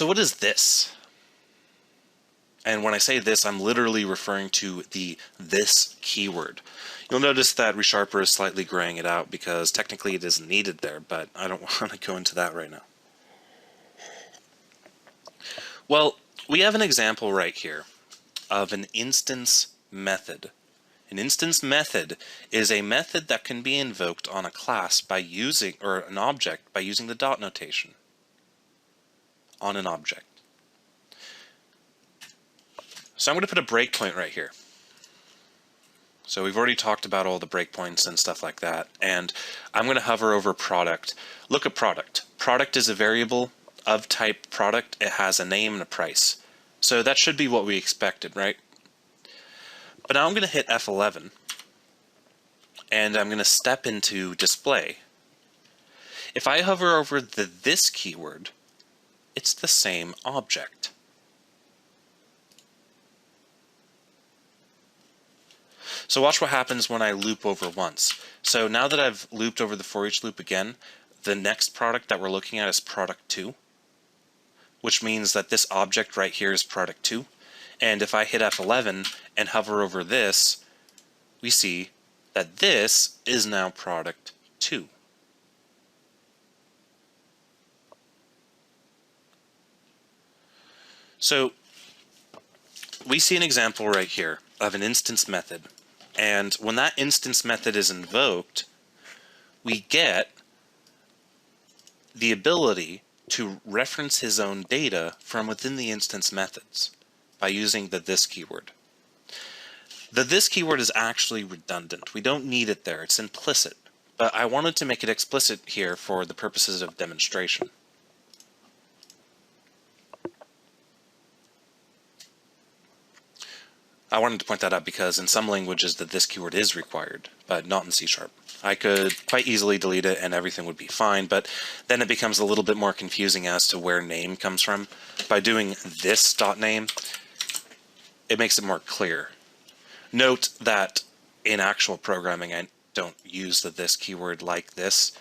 So what is this? And when I say this, I'm literally referring to the this keyword. You'll notice that ReSharper is slightly graying it out because technically it isn't needed there, but I don't want to go into that right now. Well, we have an example right here of an instance method. An instance method is a method that can be invoked on a class by using, or an object by using the dot notation on an object. So I'm going to put a breakpoint right here. So we've already talked about all the breakpoints and stuff like that, and I'm going to hover over product. Look at product. Product is a variable of type product. It has a name and a price. So that should be what we expected, right? But now I'm going to hit F11, and I'm going to step into display. If I hover over the this keyword, it's the same object. So watch what happens when I loop over once. So now that I've looped over the for each loop again, the next product that we're looking at is product 2, which means that this object right here is product 2. And if I hit F11 and hover over this, we see that this is now product 2. So we see an example right here of an instance method. And when that instance method is invoked, we get the ability to reference his own data from within the instance methods by using the this keyword. The this keyword is actually redundant. We don't need it there. It's implicit. But I wanted to make it explicit here for the purposes of demonstration. I wanted to point that out because in some languages the this keyword is required, but not in C#. I could quite easily delete it and everything would be fine, but then it becomes a little bit more confusing as to where name comes from. By doing this .name, it makes it more clear. Note that in actual programming I don't use the this keyword like this,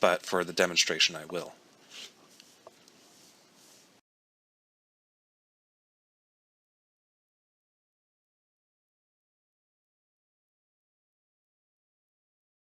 but for the demonstration I will.